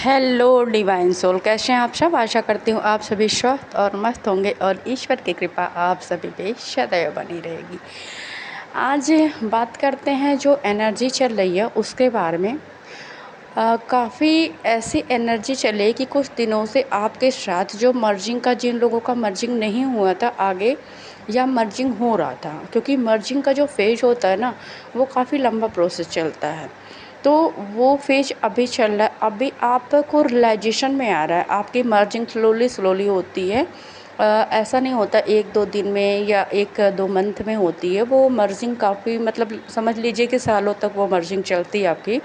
Hello divine soul, कैसे हैं आप सब। आशा करती हूँ आप सभी स्वस्थ और मस्त होंगे और ईश्वर की कृपा आप सभी पे सदैव बनी रहेगी। आज बात करते हैं जो एनर्जी चल रही है उसके बारे में। काफ़ी ऐसी एनर्जी चले कि कुछ दिनों से आपके साथ जो मर्जिंग का, जिन लोगों का मर्जिंग नहीं हुआ था आगे या मर्जिंग हो रहा था, क्योंकि मर्जिंग का जो फेज होता है ना वो काफ़ी लंबा प्रोसेस चलता है। तो वो फेज अभी चल रहा है, अभी आपको रियलाइजेशन में आ रहा है, आपकी मर्जिंग स्लोली स्लोली होती है। ऐसा नहीं होता एक दो दिन में या एक दो मंथ में होती है। वो मर्जिंग काफ़ी, मतलब समझ लीजिए कि सालों तक वो मर्जिंग चलती है आपकी,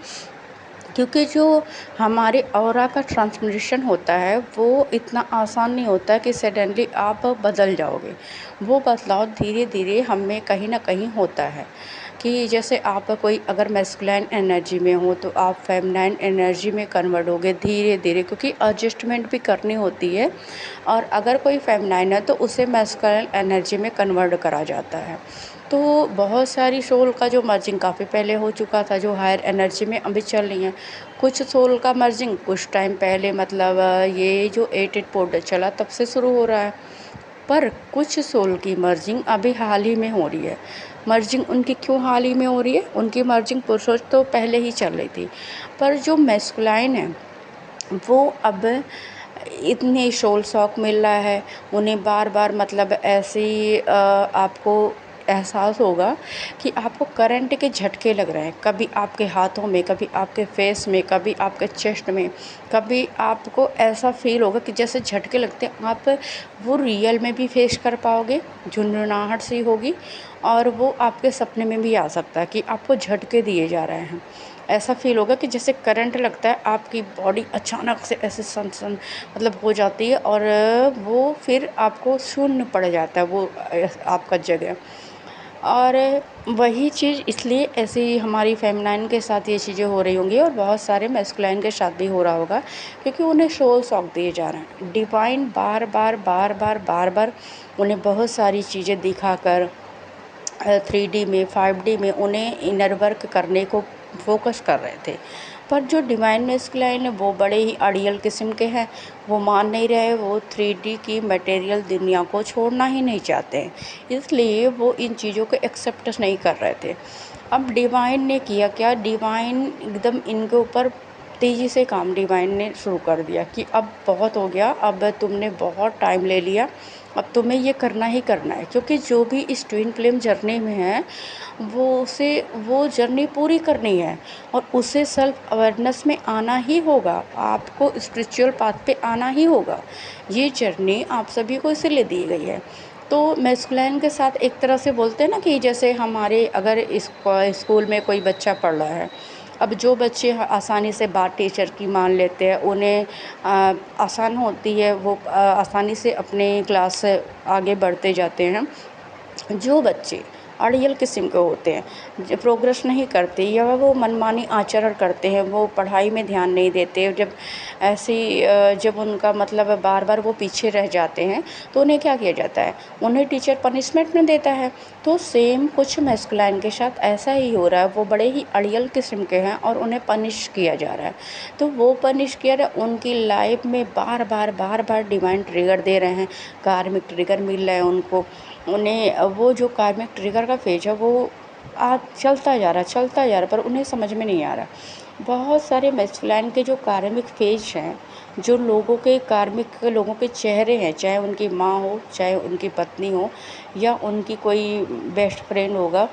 क्योंकि जो हमारे ऑरा का ट्रांसमिशन होता है वो इतना आसान नहीं होता कि सडनली आप बदल जाओगे। वो बदलाव धीरे धीरे हम में कहीं ना कहीं होता है। कि जैसे आप कोई अगर मैस्कुलाइन एनर्जी में हो तो आप फेमिनाइन एनर्जी में कन्वर्ट होगे धीरे धीरे, क्योंकि एडजस्टमेंट भी करनी होती है। और अगर कोई फेमिनाइन है तो उसे मैस्कुलाइन एनर्जी में कन्वर्ट करा जाता है। तो बहुत सारी सोल का जो मर्जिंग काफ़ी पहले हो चुका था, जो हायर एनर्जी में अभी चल रही हैं। कुछ सोल का मर्जिंग कुछ टाइम पहले, मतलब ये जो 8 पोर्टल चला तब से शुरू हो रहा है। पर कुछ सोल की मर्जिंग अभी हाल ही में हो रही है। मर्जिंग उनकी क्यों हाल ही में हो रही है? उनकी मर्जिंग पुरुषों तो पहले ही चल रही थी, पर जो मैस्कुलाइन है वो अब इतने सोल शॉक मिल रहा है उन्हें बार बार, मतलब ऐसी आपको एहसास होगा कि आपको करंट के झटके लग रहे हैं, कभी आपके हाथों में, कभी आपके फेस में, कभी आपके चेस्ट में। कभी आपको ऐसा फील होगा कि जैसे झटके लगते हैं, आप वो रियल में भी फेस कर पाओगे, झुंझुनाहट सी होगी। और वो आपके सपने में भी आ सकता है कि आपको झटके दिए जा रहे हैं। ऐसा फील होगा कि जैसे करंट लगता है, आपकी बॉडी अचानक से ऐसे सन सन मतलब हो जाती है, और वो फिर आपको शून्य पड़ जाता है वो आपका जगह। और वही चीज़ इसलिए ऐसी हमारी फेमिनाइन के साथ ये चीज़ें हो रही होंगी और बहुत सारे मैस्कुलाइन के साथ भी हो रहा होगा, क्योंकि उन्हें सोल शॉक दिए जा रहे हैं। डिवाइन बार बार बार बार बार बार उन्हें बहुत सारी चीज़ें दिखाकर 3D में, 5D में उन्हें इनर वर्क करने को फोकस कर रहे थे। पर जो डिवाइन मैस्कुलाइन है वो बड़े ही अड़ियल किस्म के हैं। वो मान नहीं रहे, वो 3D की मटेरियल दुनिया को छोड़ना ही नहीं चाहते हैं, इसलिए वो इन चीज़ों को एक्सेप्ट नहीं कर रहे थे। अब डिवाइन ने किया क्या? डिवाइन एकदम इनके ऊपर तेज़ी से काम डिवाइन ने शुरू कर दिया कि अब बहुत हो गया, अब तुमने बहुत टाइम ले लिया, अब तुम्हें ये करना ही करना है। क्योंकि जो भी इस ट्विन फ्लेम जर्नी में है वो जर्नी पूरी करनी है, और उसे सेल्फ अवेयरनेस में आना ही होगा, आपको स्पिरिचुअल पाथ पे आना ही होगा। ये जर्नी आप सभी को इसीलिए दी गई है। तो मैस्कुलाइन के साथ एक तरह से बोलते हैं ना कि जैसे हमारे अगर इस स्कूल में कोई बच्चा पढ़ रहा है, अब जो बच्चे आसानी से बात टीचर की मान लेते हैं, उन्हें आसान होती है, वो आसानी से अपने क्लास से आगे बढ़ते जाते हैं। जो बच्चे अड़ियल किस्म के होते हैं, जो प्रोग्रेस नहीं करते या वो मनमानी आचरण करते हैं, वो पढ़ाई में ध्यान नहीं देते, जब ऐसी जब उनका मतलब बार बार वो पीछे रह जाते हैं, तो उन्हें क्या किया जाता है? उन्हें टीचर पनिशमेंट में देता है। तो सेम कुछ मैस्कुलाइन के साथ ऐसा ही हो रहा है। वो बड़े ही अड़ियल किस्म के हैं और उन्हें पनिश किया जा रहा है। तो वो पनिश किया रहा है, उनकी लाइफ में बार बार बार बार डिवाइन ट्रिगर दे रहे हैं, कार्मिक ट्रिगर मिल रहा है उनको। उन्हें वो जो कार्मिक ट्रिगर का फेज है वो आज चलता जा रहा है, चलता जा रहा है, पर उन्हें समझ में नहीं आ रहा। बहुत सारे मैस्कुलाइन के जो कार्मिक फेज हैं, जो लोगों के कार्मिक लोगों के चेहरे हैं, चाहे उनकी माँ हो, चाहे उनकी पत्नी हो, या उनकी कोई बेस्ट फ्रेंड होगा,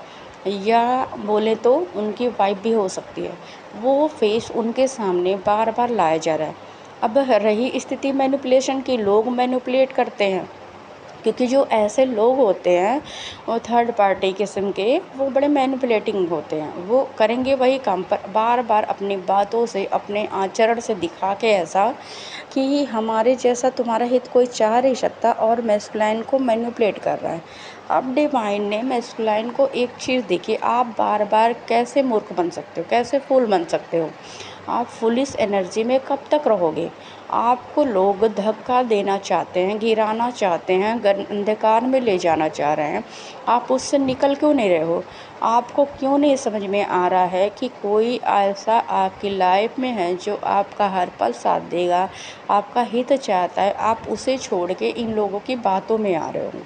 या बोले तो उनकी वाइफ भी हो सकती है, वो फेस उनके सामने बार बार लाया जा रहा है। अब रही स्थिति मैनिपुलेशन की, लोग मैनिपुलेट करते हैं, क्योंकि जो ऐसे लोग होते हैं वो थर्ड पार्टी किस्म के, वो बड़े मैनिपुलेटिंग होते हैं। वो करेंगे वही काम, पर बार बार अपनी बातों से, अपने आचरण से दिखा के ऐसा कि हमारे जैसा तुम्हारा हित कोई चाह नहीं सकता, और मैस्कुलाइन को मैनिपुलेट कर रहा है। अब डिवाइन ने मैस्कुलाइन को एक चीज़ देखी, आप बार बार कैसे मूर्ख बन सकते हो, कैसे फूल बन सकते हो। आप फुलिश एनर्जी में कब तक रहोगे? आपको लोग धक्का देना चाहते हैं, गिराना चाहते हैं, अंधकार में ले जाना चाह रहे हैं, आप उससे निकल क्यों नहीं रहे हो? आपको क्यों नहीं समझ में आ रहा है कि कोई ऐसा आपकी लाइफ में है जो आपका हर पल साथ देगा, आपका हित चाहता है, आप उसे छोड़ के इन लोगों की बातों में आ रहे हो?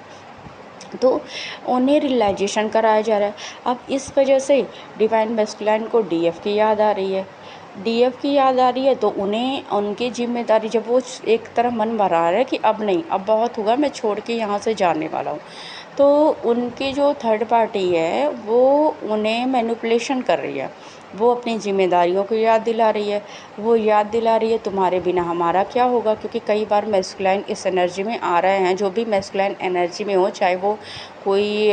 तो उन्हें रियलाइजेशन कराया जा रहा है। अब इस वजह से डिवाइन मैस्कुलाइन को डीएफ की याद आ रही है। डीएफ की याद आ रही है तो उन्हें उनकी जिम्मेदारी, जब वो एक तरफ मन भरा रहा है कि अब नहीं, अब बहुत हुआ, मैं छोड़ के यहाँ से जाने वाला हूँ, तो उनकी जो थर्ड पार्टी है वो उन्हें मैनिपुलेशन कर रही है। वो अपनी जिम्मेदारियों को याद दिला रही है। वो याद दिला रही है तुम्हारे बिना हमारा क्या होगा, क्योंकि कई बार मैस्कुलाइन इस एनर्जी में आ रहे हैं, जो भी मैस्कुलाइन एनर्जी में हो, चाहे वो कोई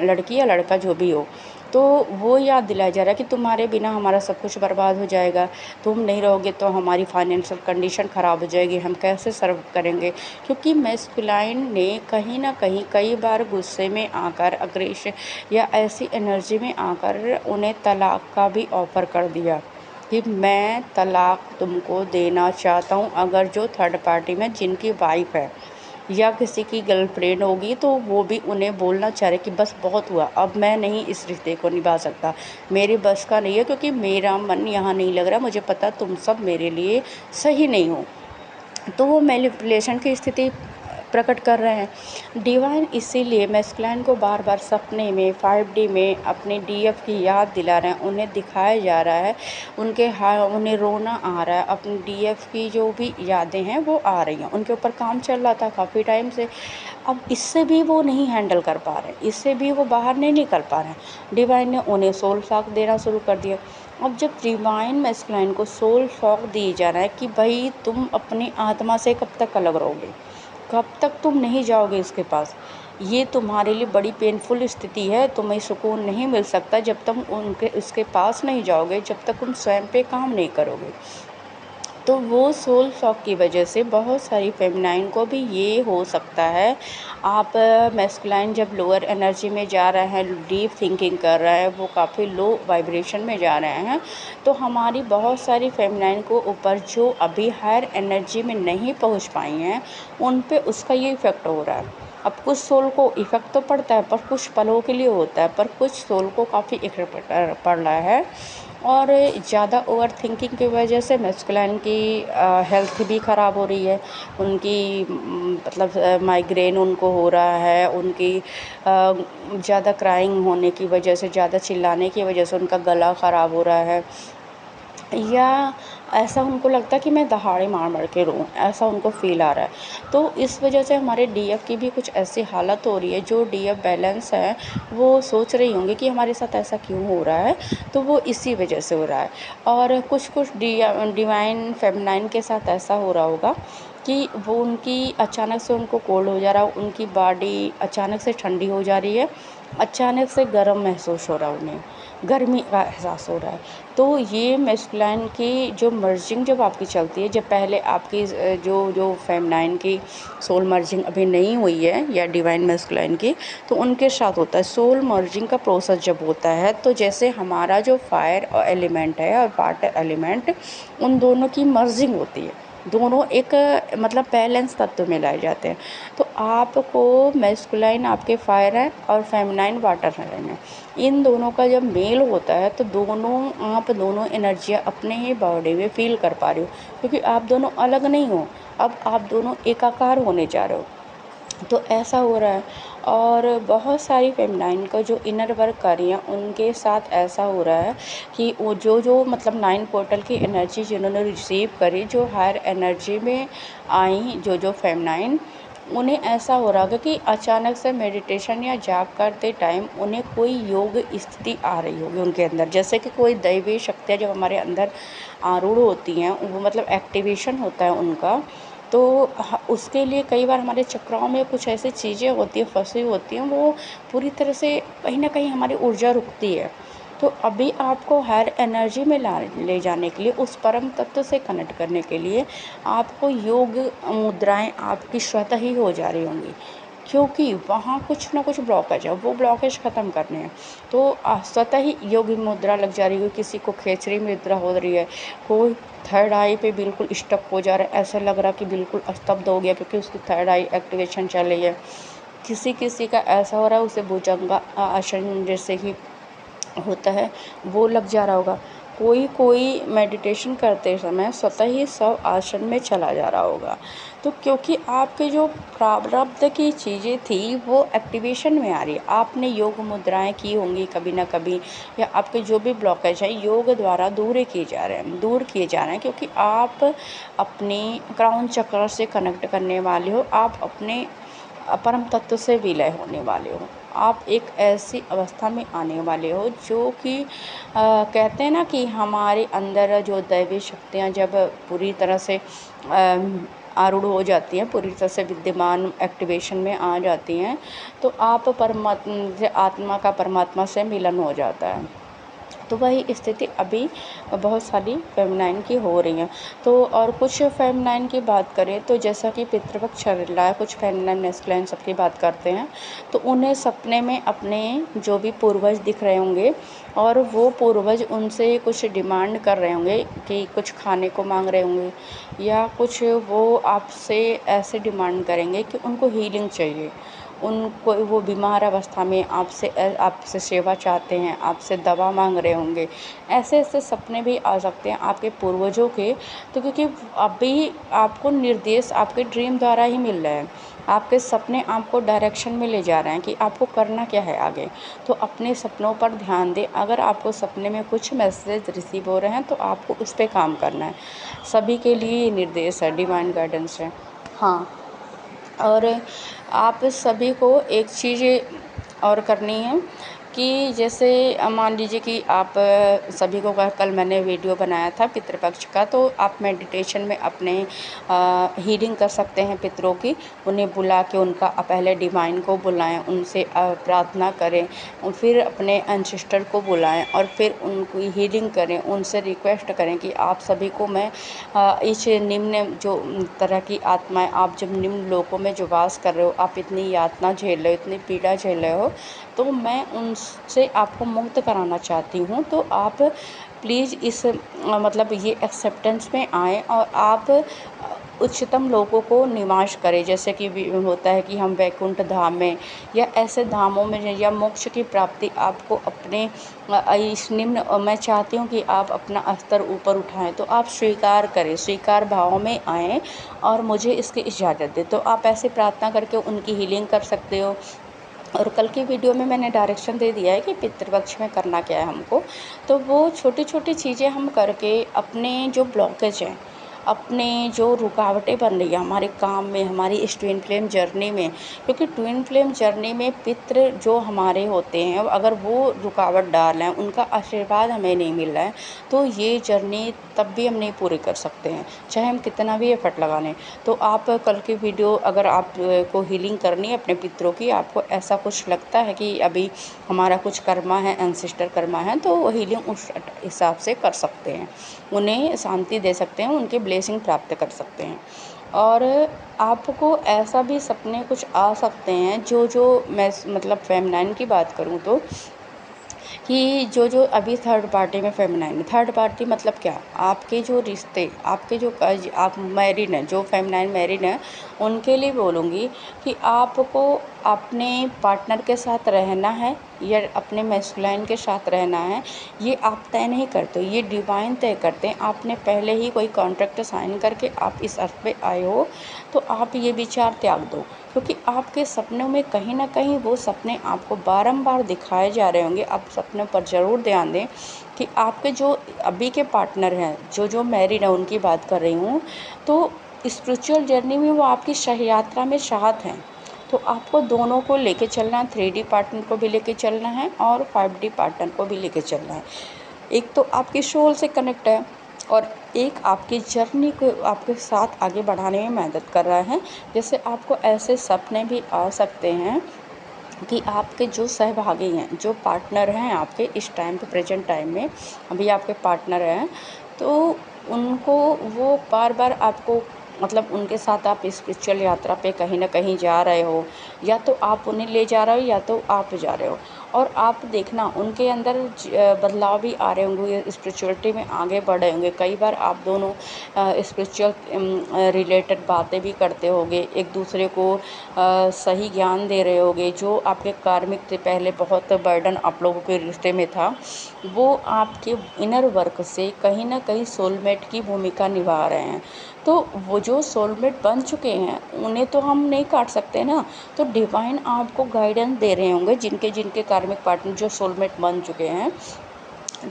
लड़की या लड़का जो भी हो, तो वो याद दिलाया जा रहा है कि तुम्हारे बिना हमारा सब कुछ बर्बाद हो जाएगा, तुम नहीं रहोगे तो हमारी फाइनेंशियल कंडीशन ख़राब हो जाएगी, हम कैसे सर्व करेंगे। क्योंकि मैस्कुलाइन ने कहीं ना कहीं कई बार गुस्से में आकर, अग्रेशन या ऐसी एनर्जी में आकर उन्हें तलाक का भी ऑफ़र कर दिया कि मैं तलाक तुमको देना चाहता हूँ। अगर जो थर्ड पार्टी में जिनकी वाइफ है या किसी की गर्लफ्रेंड होगी, तो वो भी उन्हें बोलना चाह रहे कि बस बहुत हुआ, अब मैं नहीं इस रिश्ते को निभा सकता, मेरे बस का नहीं है, क्योंकि मेरा मन यहाँ नहीं लग रहा, मुझे पता तुम सब मेरे लिए सही नहीं हो। तो वो मैनिपुलेशन की स्थिति प्रकट कर रहे हैं। डिवाइन इसीलिए मैस्कुलाइन को बार बार सपने में 5D में अपने डीएफ की याद दिला रहे हैं, उन्हें दिखाया जा रहा है, उन्हें रोना आ रहा है, अपनी डीएफ की जो भी यादें हैं वो आ रही हैं। उनके ऊपर काम चल रहा था काफ़ी टाइम से, अब इससे भी वो नहीं हैंडल कर पा रहे, इससे भी वो बाहर नहीं निकल पा रहे हैं। डिवाइन ने उन्हें सोल शॉक देना शुरू कर दिया। अब जब डिवाइन मैस्कुलाइन को सोल शॉक दिया जा रहा है कि भाई तुम अपनी आत्मा से कब तक अलग रहोगे, कब तक तुम नहीं जाओगे इसके पास, ये तुम्हारे लिए बड़ी पेनफुल स्थिति है, तुम्हें सुकून नहीं मिल सकता जब तुम उसके पास नहीं जाओगे, जब तक तुम स्वयं पे काम नहीं करोगे। तो वो सोल शॉक की वजह से बहुत सारी फेमिनाइन को भी ये हो सकता है। आप मैस्कुलाइन जब लोअर एनर्जी में जा रहे हैं, डीप थिंकिंग कर रहे हैं, वो काफ़ी लो वाइब्रेशन में जा रहे हैं, तो हमारी बहुत सारी फेमिनाइन को ऊपर जो अभी हायर एनर्जी में नहीं पहुंच पाई हैं, उन पे उसका ये इफ़ेक्ट हो रहा है। अब कुछ सोल को इफ़ेक्ट तो पड़ता है, पर कुछ पलों के लिए होता है, पर कुछ सोल को काफ़ी इफ़ेक्ट पड़ रहा है। और ज़्यादा ओवर थिंकिंग की वजह से मैस्कुलाइन की हेल्थ भी ख़राब हो रही है। उनकी मतलब माइग्रेन उनको हो रहा है, उनकी ज़्यादा क्राइंग होने की वजह से, ज़्यादा चिल्लाने की वजह से उनका गला ख़राब हो रहा है, या ऐसा उनको लगता है कि मैं दहाड़े मार मार के रोऊँ, ऐसा उनको फ़ील आ रहा है। तो इस वजह से हमारे डीएफ की भी कुछ ऐसी हालत हो रही है, जो डीएफ बैलेंस है वो सोच रही होंगी कि हमारे साथ ऐसा क्यों हो रहा है, तो वो इसी वजह से हो रहा है। और कुछ कुछ डिवाइन फेमिनाइन के साथ ऐसा हो रहा होगा कि वो उनकी अचानक से उनको कोल्ड हो जा रहा है, उनकी बॉडी अचानक से ठंडी हो जा रही है, अचानक से गर्म महसूस हो रहा है, उन्हें गर्मी का एहसास हो रहा है। तो ये मैस्कुलाइन की जो मर्जिंग जब आपकी चलती है, जब पहले आपकी जो जो फेमिनाइन की सोल मर्जिंग अभी नहीं हुई है या डिवाइन मैस्कुलाइन की, तो उनके साथ होता है सोल मर्जिंग का प्रोसेस जब होता है, तो जैसे हमारा जो फायर एलिमेंट है और वाटर एलिमेंट, उन दोनों की मर्जिंग होती है, दोनों एक मतलब बैलेंस तत्व में लाए जाते हैं। तो आपको मैस्कुलाइन आपके फायर है और फेमिनाइन वाटर है, इन दोनों का जब मेल होता है, तो आप दोनों एनर्जियाँ अपने ही बॉडी में फील कर पा रहे हो, क्योंकि आप दोनों अलग नहीं हो, अब आप दोनों एकाकार होने जा रहे हो। तो ऐसा हो रहा है। और बहुत सारी फेमिनाइन का जो इनर वर्क कर रही हैं, उनके साथ ऐसा हो रहा है कि वो जो मतलब 9 पोर्टल की एनर्जी जिन्होंने रिसीव करी, जो हायर एनर्जी में आई, जो फेमिनाइन, उन्हें ऐसा हो रहा है कि अचानक से मेडिटेशन या जाप करते टाइम उन्हें कोई योग स्थिति आ रही होगी उनके अंदर, जैसे कि कोई दैवीय शक्तियाँ जब हमारे अंदर आरूढ़ होती हैं, वो मतलब एक्टिवेशन होता है उनका। तो उसके लिए कई बार हमारे चक्राओं में कुछ ऐसी चीज़ें होती हैं, फंसी होती हैं, वो पूरी तरह से कहीं ना कहीं हमारी ऊर्जा रुकती है। तो अभी आपको हायर एनर्जी में ले जाने के लिए, उस परम तत्व से कनेक्ट करने के लिए, आपको योग मुद्राएं आपकी स्वतः ही हो जा रही होंगी, क्योंकि वहाँ कुछ ना कुछ ब्लॉकेज है, वो ब्लॉकेज ख़त्म करने हैं। तो स्वतः ही योगी मुद्रा लग जा रही है, किसी को खेचरी मुद्रा हो रही है, कोई थर्ड आई पे बिल्कुल स्टक हो जा रहा है, ऐसा लग रहा कि बिल्कुल स्तब्ध हो गया क्योंकि उसकी थर्ड आई एक्टिवेशन चल रही है। किसी किसी का ऐसा हो रहा है उसे भुजंग आसन जैसे कि होता है वो लग जा रहा होगा। कोई कोई मेडिटेशन करते समय स्वतः ही सब आसन में चला जा रहा होगा। तो क्योंकि आपके जो प्रारब्ध की चीज़ें थी वो एक्टिवेशन में आ रही है, आपने योग मुद्राएं की होंगी कभी ना कभी, या आपके जो भी ब्लॉकेज है योग द्वारा दूर किए जा रहे हैं क्योंकि आप अपने क्राउन चक्र से कनेक्ट करने वाले हो, आप अपने परम तत्व से विलय होने वाले हो, आप एक ऐसी अवस्था में आने वाले हो जो कि कहते हैं ना कि हमारे अंदर जो दैवी शक्तियाँ जब पूरी तरह से आरूढ़ हो जाती हैं, पूरी तरह से विद्यमान एक्टिवेशन में आ जाती हैं, तो आप परमात्मा आत्मा का परमात्मा से मिलन हो जाता है। तो वही स्थिति अभी बहुत सारी फेमिनाइन की हो रही हैं। तो और कुछ फेमिनाइन की बात करें तो जैसा कि पितृपक्ष चल रहा है, कुछ फेमिनाइन मैस्कुलाइन सबकी बात करते हैं, तो उन्हें सपने में अपने जो भी पूर्वज दिख रहे होंगे और वो पूर्वज उनसे कुछ डिमांड कर रहे होंगे कि कुछ खाने को मांग रहे होंगे, या कुछ वो आपसे ऐसे डिमांड करेंगे कि उनको हीलिंग चाहिए, उनको वो बीमार अवस्था में आपसे सेवा चाहते हैं, आपसे दवा मांग रहे होंगे। ऐसे ऐसे सपने भी आ सकते हैं आपके पूर्वजों के। तो क्योंकि अभी आपको निर्देश आपके ड्रीम द्वारा ही मिल रहा है, आपके सपने आपको डायरेक्शन में ले जा रहे हैं कि आपको करना क्या है आगे। तो अपने सपनों पर ध्यान दें। अगर आपको सपने में कुछ मैसेज रिसीव हो रहे हैं तो आपको उस पर काम करना है। सभी के लिए ये निर्देश है, डिवाइन गाइडेंस है। हाँ, और आप सभी को एक चीज़ और करनी है कि जैसे मान लीजिए कि आप सभी को कल मैंने वीडियो बनाया था पितृपक्ष का, तो आप मेडिटेशन में अपने हीलिंग कर सकते हैं पितरों की। उन्हें बुला के उनका पहले डिवाइन को बुलाएं, उनसे प्रार्थना करें, और फिर अपने एंसेस्टर को बुलाएं और फिर उनकी हीलिंग करें, उनसे रिक्वेस्ट करें कि आप सभी को मैं इस निम्न जो तरह की आत्माएं, आप जब निम्न लोकों में जो वास कर रहे हो, आप इतनी यातना झेल रहे हो, इतनी पीड़ा झेल रहे हो, तो मैं उनसे आपको मुक्त कराना चाहती हूँ। तो आप प्लीज़ इस मतलब ये एक्सेप्टेंस में आएँ और आप उच्चतम लोगों को निवास करें। जैसे कि होता है कि हम वैकुंठ धाम में या ऐसे धामों में या मोक्ष की प्राप्ति आपको अपने इस निम्न मैं चाहती हूँ कि आप अपना स्तर ऊपर उठाएं। तो आप स्वीकार करें, स्वीकार भाव में आएँ और मुझे इसकी इजाज़त दें। तो आप ऐसे प्रार्थना करके उनकी हीलिंग कर सकते हो। और कल की वीडियो में मैंने डायरेक्शन दे दिया है कि पितृपक्ष में करना क्या है हमको। तो वो छोटी छोटी चीज़ें हम करके अपने जो ब्लॉकेज हैं, अपने जो रुकावटें बन रही है हमारे काम में, हमारी इस ट्विन फ्लेम जर्नी में, क्योंकि ट्विन फ्लेम जर्नी में पितृ जो हमारे होते हैं अगर वो रुकावट डाल रहे हैं, उनका आशीर्वाद हमें नहीं मिल रहा है, तो ये जर्नी तब भी हम नहीं पूरी कर सकते हैं, चाहे हम कितना भी एफर्ट लगा लें। तो आप कल की वीडियो अगर आप को हीलिंग करनी है अपने पितरों की, आपको ऐसा कुछ लगता है कि अभी हमारा कुछ कर्मा है, एंसेस्टर कर्मा है, तो वो हीलिंग उस हिसाब से कर सकते हैं, उन्हें शांति दे सकते हैं, उनके ब्लेसिंग प्राप्त कर सकते हैं। और आपको ऐसा भी सपने कुछ आ सकते हैं जो मैं मतलब फेमिनाइन की बात करूँ तो कि जो अभी थर्ड पार्टी में फेमिनाइन, थर्ड पार्टी मतलब क्या, आपके जो रिश्ते, आपके जो आप मैरिड हैं, जो फेमिनाइन मैरिड हैं उनके लिए बोलूँगी कि आपको अपने पार्टनर के साथ रहना है या अपने मैस्कुलाइन के साथ रहना है, ये आप तय नहीं करते, ये डिवाइन तय करते हैं। आपने पहले ही कोई कॉन्ट्रैक्ट साइन करके आप इस अर्थ पे आए हो, तो आप ये विचार त्याग दो, क्योंकि आपके सपनों में कहीं ना कहीं वो सपने आपको बारंबार दिखाए जा रहे होंगे। आप सपनों पर ज़रूर ध्यान दें कि आपके जो अभी के पार्टनर हैं, जो मैरिड हैं, उनकी बात कर रही हूँ, तो स्पिरिचुअल जर्नी में वो आपकी सह यात्रा में साथ हैं। तो आपको दोनों को लेके चलना है, 3D पार्टनर को भी लेके चलना है और 5D पार्टनर को भी लेके चलना है। एक तो आपकी सोल से कनेक्ट है और एक आपकी जर्नी को आपके साथ आगे बढ़ाने में मदद कर रहा है। जैसे आपको ऐसे सपने भी आ सकते हैं कि आपके जो सहभागी हैं, जो पार्टनर हैं आपके इस टाइम पे, प्रेजेंट टाइम में अभी आपके पार्टनर हैं, तो उनको वो बार बार आपको मतलब उनके साथ आप स्पिरिचुअल यात्रा पे कहीं ना कहीं जा रहे हो, या तो आप उन्हें ले जा रहे हो या तो आप जा रहे हो। और आप देखना उनके अंदर बदलाव भी आ रहे होंगे, स्पिरिचुअलिटी में आगे बढ़ रहे होंगे। कई बार आप दोनों स्पिरिचुअल रिलेटेड बातें भी करते होगे, एक दूसरे को सही ज्ञान दे रहे होगे। जो आपके कार्मिक थे पहले बहुत बर्डन आप लोगों के रिश्ते में था, वो आपके इनर वर्क से कहीं ना कहीं सोलमेट की भूमिका निभा रहे हैं। तो वो जो सोलमेट बन चुके हैं उन्हें तो हम नहीं काट सकते ना, तो डिवाइन आपको गाइडेंस दे रहे होंगे, जिनके जिनके कार्मिक पार्टनर जो सोलमेट बन चुके हैं,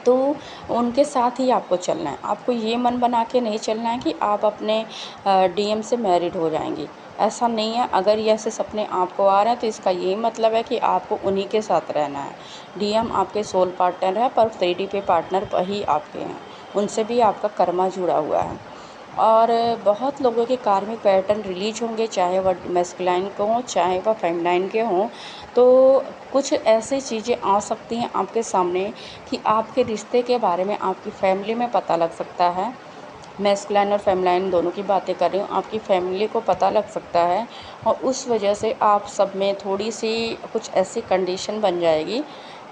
तो उनके साथ ही आपको चलना है। आपको ये मन बना के नहीं चलना है कि आप अपने डीएम से मैरिड हो जाएंगी, ऐसा नहीं है। अगर ये ऐसे सपने आपको आ रहे हैं तो इसका यही मतलब है कि आपको उन्हीं के साथ रहना है। डीएम आपके सोल पार्टनर है, पर 3D पे पार्टनर वही आपके हैं, उनसे भी आपका कर्मा जुड़ा हुआ है। और बहुत लोगों के कार्मिक पैटर्न रिलीज होंगे, चाहे वह मैस्कुलाइन के हों चाहे वह फेमिनाइन के हों। तो कुछ ऐसी चीज़ें आ सकती हैं आपके सामने कि आपके रिश्ते के बारे में आपकी फैमिली में पता लग सकता है। मैस्कुलाइन और फेमिनाइन दोनों की बातें कर रही हूँ, आपकी फैमिली को पता लग सकता है, और उस वजह से आप सब में थोड़ी सी कुछ ऐसी कंडीशन बन जाएगी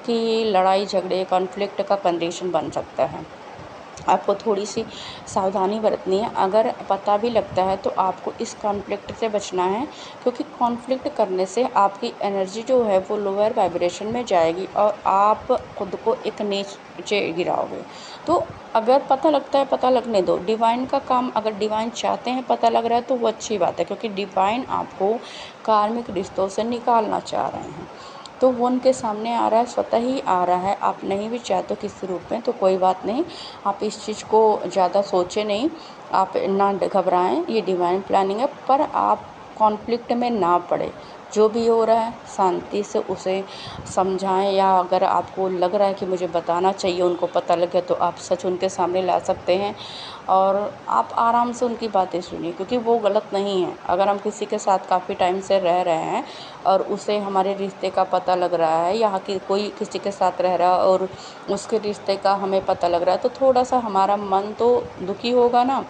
कि लड़ाई झगड़े कॉन्फ्लिक्ट का कंडीशन बन सकता है। आपको थोड़ी सी सावधानी बरतनी है। अगर पता भी लगता है तो आपको इस कॉन्फ्लिक्ट से बचना है, क्योंकि कॉन्फ्लिक्ट करने से आपकी एनर्जी जो है वो लोअर वाइब्रेशन में जाएगी और आप खुद को एक नीचे गिराओगे। तो अगर पता लगता है, पता लगने दो। डिवाइन का काम, अगर डिवाइन चाहते हैं पता लग रहा है तो वो अच्छी बात है, क्योंकि डिवाइन आपको कार्मिक रिश्तों से निकालना चाह रहे हैं। तो वो उनके सामने आ रहा है, स्वतः ही आ रहा है। आप नहीं भी चाहते हो किसी रूप में तो कोई बात नहीं, आप इस चीज़ को ज़्यादा सोचें नहीं, आप ना घबराएं, ये डिवाइन प्लानिंग है। पर आप कॉन्फ्लिक्ट में ना पड़े, जो भी हो रहा है शांति से उसे समझाएं, या अगर आपको लग रहा है कि मुझे बताना चाहिए, उनको पता लगे, तो आप सच उनके सामने ला सकते हैं। और आप आराम से उनकी बातें सुनिए, क्योंकि वो गलत नहीं है। अगर हम किसी के साथ काफ़ी टाइम से रह रहे हैं और उसे हमारे रिश्ते का पता लग रहा है, या कि कोई किसी के साथ रह रहा है और उसके रिश्ते का हमें पता लग रहा है, तो थोड़ा सा हमारा मन तो दुखी होगा ना।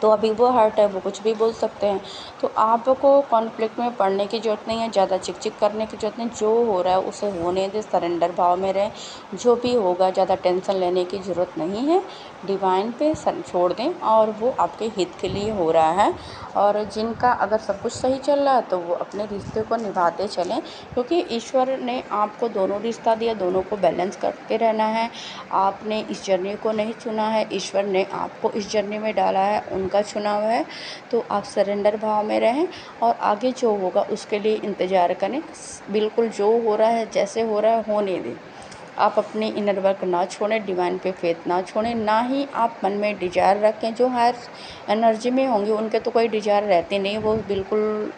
तो अभी वो हर्ट है, वो कुछ भी बोल सकते हैं। तो आपको कॉन्फ्लिक्ट में पड़ने की ज़रूरत नहीं है, ज़्यादा चिक-चिक करने की ज़रूरत नहीं। जो हो रहा है उसे होने दें, सरेंडर भाव में रहें। जो भी होगा ज़्यादा टेंशन लेने की ज़रूरत नहीं है, डिवाइन पे सर छोड़ दें, और वो आपके हित के लिए हो रहा है। और जिनका अगर सब कुछ सही चल रहा है तो वो अपने रिश्ते को निभाते चलें, क्योंकि ईश्वर ने आपको दोनों रिश्ता दिया, दोनों को बैलेंस करके रहना है। आपने इस जर्नी को नहीं चुना है, ईश्वर ने आपको इस जर्नी में डाला है, उनका चुना हुआ है। तो आप सरेंडर भाव में रहें और आगे जो होगा उसके लिए इंतज़ार करें। बिल्कुल जो हो रहा है, जैसे हो रहा है होने दें। आप अपने इनर वर्क ना छोड़ें, डिवाइन पे फेथ ना छोड़ें, ना ही आप मन में डिज़ायर रखें। जो हायर एनर्जी में होंगे उनके तो कोई डिज़ायर रहते नहीं, वो बिल्कुल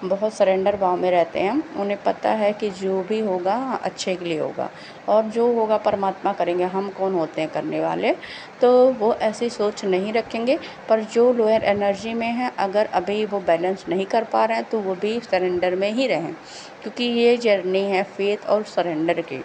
बहुत सरेंडर भाव में रहते हैं। उन्हें पता है कि जो भी होगा अच्छे के लिए होगा, और जो होगा परमात्मा करेंगे, हम कौन होते हैं करने वाले। तो वो ऐसी सोच नहीं रखेंगे। पर जो लोअर एनर्जी में है, अगर अभी वो बैलेंस नहीं कर पा रहे हैं तो वो भी सरेंडर में ही रहें, क्योंकि ये जर्नी है फेथ और सरेंडर की।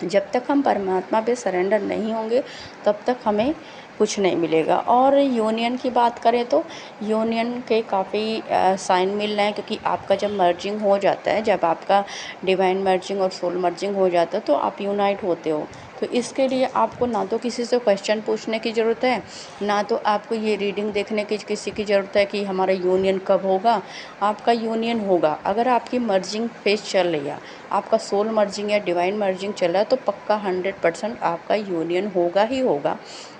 जब तक हम परमात्मा पे सरेंडर नहीं होंगे तब तक हमें कुछ नहीं मिलेगा। और यूनियन की बात करें तो यूनियन के काफ़ी साइन मिल रहे हैं, क्योंकि आपका जब मर्जिंग हो जाता है, जब आपका डिवाइन मर्जिंग और सोल मर्जिंग हो जाता है तो आप यूनाइट होते हो। तो इसके लिए आपको ना तो किसी से क्वेश्चन पूछने की ज़रूरत है, ना तो आपको ये रीडिंग देखने की किसी की ज़रूरत है कि हमारा यूनियन कब होगा। आपका यूनियन होगा अगर आपकी मर्जिंग फेज चल रही है, आपका सोल मर्जिंग या डिवाइन मर्जिंग चल रहा है, तो पक्का 100% आपका यूनियन होगा ही होगा।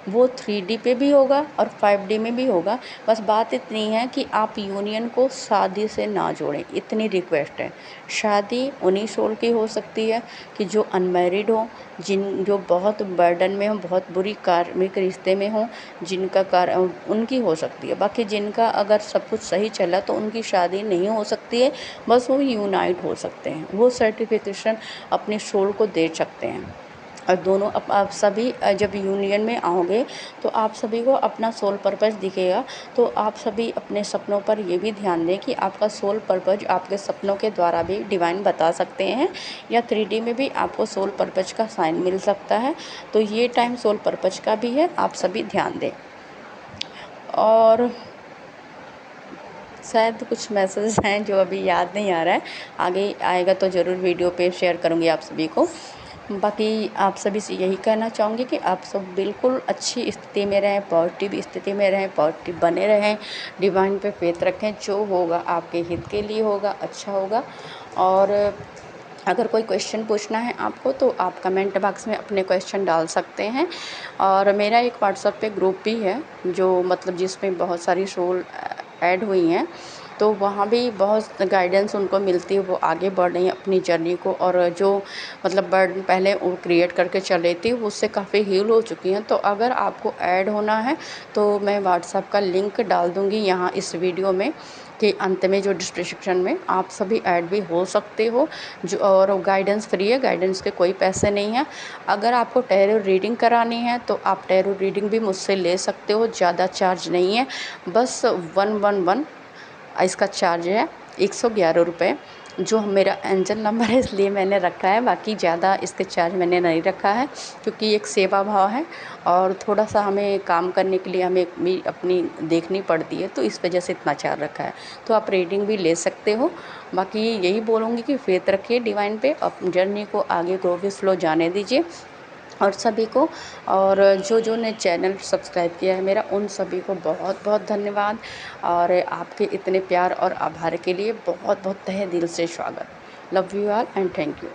वो 3D पे भी होगा और 5D में भी होगा। बस बात इतनी है कि आप यूनियन को शादी से ना जोड़ें, इतनी रिक्वेस्ट है। शादी उन्हीं सोल की हो सकती है कि जो अनमैरिड हो, जो बहुत बर्डन में हो, बहुत बुरी कार्मिक रिश्ते में हो, उनकी हो सकती है। बाकी जिनका अगर सब कुछ सही चला तो उनकी शादी नहीं हो सकती है, बस वो यूनाइट हो सकते हैं। वो सर्टिफिकेशन अपने सोल को दे सकते हैं। और दोनों आप सभी जब यूनियन में आओगे तो आप सभी को अपना सोल पर्पस दिखेगा। तो आप सभी अपने सपनों पर ये भी ध्यान दें कि आपका सोल पर्पस आपके सपनों के द्वारा भी डिवाइन बता सकते हैं, या 3D में भी आपको सोल पर्पस का साइन मिल सकता है। तो ये टाइम सोल पर्पस का भी है, आप सभी ध्यान दें। और शायद कुछ मैसेज हैं जो अभी याद नहीं आ रहा है, आगे आएगा तो ज़रूर वीडियो पे शेयर करूँगी आप सभी को। बाकी आप सभी से यही कहना चाहूँगी कि आप सब बिल्कुल अच्छी स्थिति में रहें, पॉजिटिव स्थिति में रहें, पॉजिटिव बने रहें, डिवाइन पे फेथ रखें, जो होगा आपके हित के लिए होगा, अच्छा होगा। और अगर कोई क्वेश्चन पूछना है आपको तो आप कमेंट बॉक्स में अपने क्वेश्चन डाल सकते हैं। और मेरा एक व्हाट्सएप पे ग्रुप भी है जो मतलब जिसमें बहुत सारी सोल ऐड हुई हैं, तो वहाँ भी बहुत गाइडेंस उनको मिलती है, वो आगे बढ़ रही हैं अपनी जर्नी को। और जो मतलब बर्डन पहले वो क्रिएट करके चल रही थी उससे काफ़ी हील हो चुकी हैं। तो अगर आपको ऐड होना है तो मैं व्हाट्सएप का लिंक डाल दूँगी यहाँ इस वीडियो में के अंत में, जो डिस्क्रिप्शन में, आप सभी ऐड भी हो सकते हो। जो और गाइडेंस फ्री है, गाइडेंस के कोई पैसे नहीं हैं। अगर आपको टैरो रीडिंग करानी है तो आप टैरो रीडिंग भी मुझसे ले सकते हो, ज़्यादा चार्ज नहीं है, बस 111 इसका चार्ज है, 111 रुपये, जो मेरा एंजल नंबर है इसलिए मैंने रखा है। बाकी ज़्यादा इसके चार्ज मैंने नहीं रखा है क्योंकि एक सेवा भाव है और थोड़ा सा हमें काम करने के लिए हमें भी अपनी देखनी पड़ती है, तो इस वजह से इतना चार्ज रखा है। तो आप रीडिंग भी ले सकते हो। बाकी यही बोलूँगी कि फेथ रखिए डिवाइन पे, अपनी जर्नी को आगे ग्रो विद फ्लो जाने दीजिए और सभी को। और जो ने चैनल सब्सक्राइब किया है मेरा, उन सभी को बहुत बहुत धन्यवाद। और आपके इतने प्यार और आभार के लिए बहुत बहुत तहे दिल से स्वागत। Love you all and thank you.